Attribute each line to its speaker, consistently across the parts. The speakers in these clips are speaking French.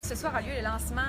Speaker 1: Ce soir a lieu le lancement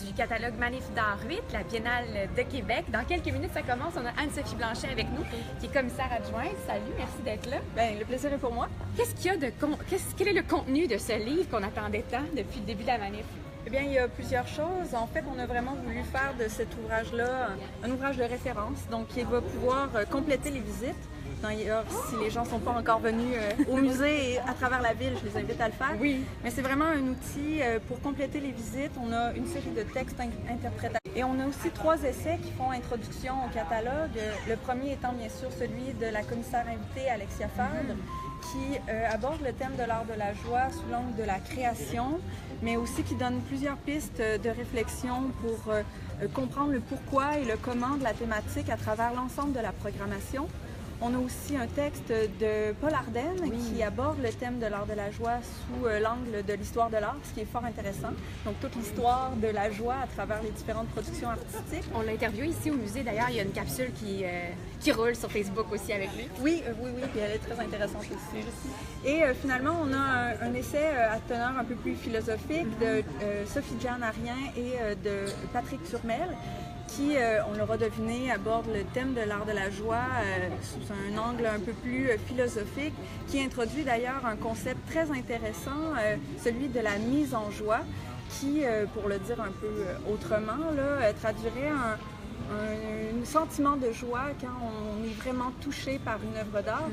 Speaker 1: du catalogue Manif d'art 8, la Biennale de Québec. Dans quelques minutes, ça commence. On a Anne-Sophie Blanchet avec nous, qui est commissaire adjointe. Salut, merci d'être là.
Speaker 2: Bien, le plaisir est pour moi.
Speaker 1: Quel est le contenu de ce livre qu'on attendait tant depuis le début de la manif?
Speaker 2: Eh bien, il y a plusieurs choses. En fait, on a vraiment voulu faire de cet ouvrage-là un ouvrage de référence, donc qui va pouvoir compléter les visites. D'ailleurs, si les gens ne sont pas encore venus au musée et à travers la ville, je les invite à le faire.
Speaker 1: Oui.
Speaker 2: Mais c'est vraiment un outil pour compléter les visites. On a une série de textes interprétatifs. Et on a aussi 3 essais qui font introduction au catalogue. Le premier étant bien sûr celui de la commissaire invitée, Alexia Fabre, qui aborde le thème de l'art de la joie sous l'angle de la création, mais aussi qui donne plusieurs pistes de réflexion pour comprendre le pourquoi et le comment de la thématique à travers l'ensemble de la programmation. On a aussi un texte de Paul Ardenne qui aborde le thème de l'art de la joie sous l'angle de l'histoire de l'art, ce qui est fort intéressant. Donc toute l'histoire de la joie à travers les différentes productions artistiques.
Speaker 1: On l'a interviewé ici au musée. D'ailleurs, il y a une capsule qui roule sur Facebook aussi avec lui.
Speaker 2: Oui, puis elle est très intéressante aussi. Et finalement, on a un essai à teneur un peu plus philosophique de Sophie-Jeanne Arien et de Patrick Turmel, qui, on l'aura deviné, aborde le thème de l'art de la joie sous un angle un peu plus philosophique, qui introduit d'ailleurs un concept très intéressant, celui de la mise en joie, qui, pour le dire un peu autrement, là, traduirait un sentiment de joie quand on est vraiment touché par une œuvre d'art.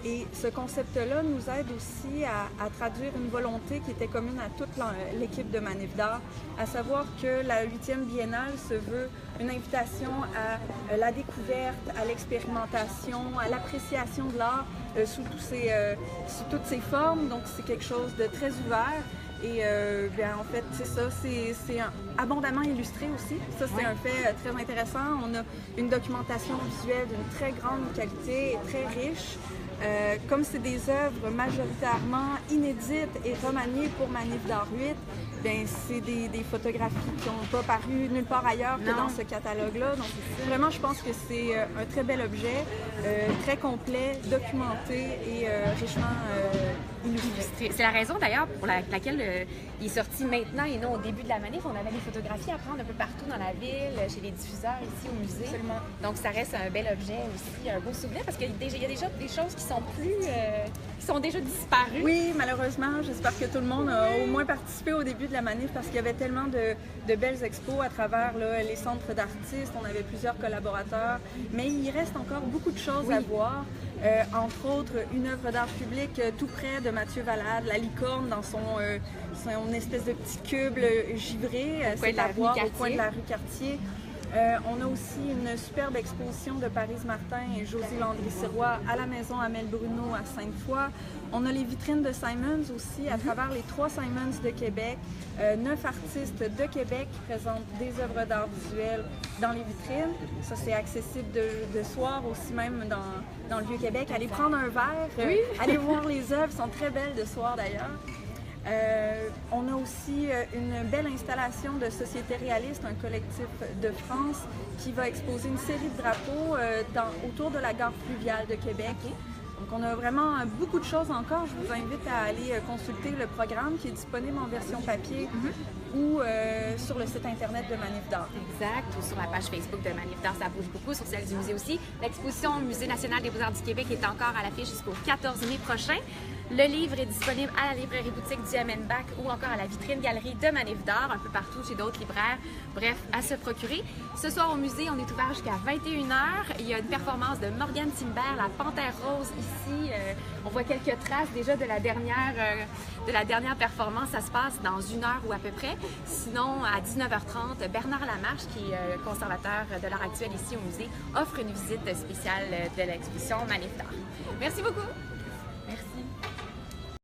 Speaker 2: Et ce concept-là nous aide aussi à traduire une volonté qui était commune à toute l'équipe de Manif d'art, à savoir que la 8e biennale se veut une invitation à la découverte, à l'expérimentation, à l'appréciation de l'art sous toutes ses formes. Donc c'est quelque chose de très ouvert. Et bien, en fait, c'est ça, c'est abondamment illustré aussi. Ça, c'est un fait très intéressant. On a une documentation visuelle d'une très grande qualité et très riche. Comme c'est des œuvres majoritairement inédites et remaniées pour Manif d'art 8, bien, c'est des photographies qui n'ont pas paru nulle part ailleurs que dans ce catalogue-là. Donc, vraiment, je pense que c'est un très bel objet, très complet, documenté et richement illustré.
Speaker 1: C'est la raison d'ailleurs pour laquelle il est sorti maintenant et non au début de la manif. On avait des photographies à prendre un peu partout dans la ville, chez les diffuseurs, ici au musée.
Speaker 2: Absolument.
Speaker 1: Donc ça reste un bel objet aussi, un beau souvenir, parce qu'il y a déjà des choses qui sont déjà disparues.
Speaker 2: Oui, malheureusement. J'espère que tout le monde a au moins participé au début de la manif, parce qu'il y avait tellement de belles expos à travers les centres d'artistes. On avait plusieurs collaborateurs, mais il reste encore beaucoup de choses à voir. Entre autres, une œuvre d'art public tout près de Mathieu Valade, la licorne dans son espèce de petit cube givré, c'est à voir au coin de la rue Cartier. On a aussi une superbe exposition de Paris Martin et Josie Landry-Sirois à la maison Amel Bruno à Sainte-Foy. On a les vitrines de Simons aussi à travers les 3 Simons de Québec. 9 artistes de Québec qui présentent des œuvres d'art visuel dans les vitrines. Ça, c'est accessible de soir aussi même dans le Vieux-Québec. Allez prendre un verre, allez voir les œuvres, sont très belles de soir d'ailleurs. On a aussi une belle installation de Société Réaliste, un collectif de France qui va exposer une série de drapeaux autour de la gare fluviale de Québec. Donc on a vraiment beaucoup de choses encore. Je vous invite à aller consulter le programme qui est disponible en version papier ou sur le site internet de Manif d'art.
Speaker 1: Exact, ou sur la page Facebook de Manif d'art, ça bouge beaucoup, sur celle du musée aussi. L'exposition Musée national des beaux-arts du Québec est encore à l'affiche jusqu'au 14 mai prochain. Le livre est disponible à la librairie boutique du Amenbach ou encore à la vitrine galerie de Manif d'art, un peu partout chez d'autres libraires. Bref, à se procurer. Ce soir au musée, on est ouvert jusqu'à 21h. Il y a une performance de Morgane Timbert, la Panthère Rose ici. On voit quelques traces déjà de la dernière performance. Ça se passe dans 1 heure ou à peu près. Sinon, à 19h30, Bernard Lamarche, qui est conservateur de l'art actuel ici au musée, offre une visite spéciale de l'exposition Manif d'art. Merci beaucoup.
Speaker 2: Merci.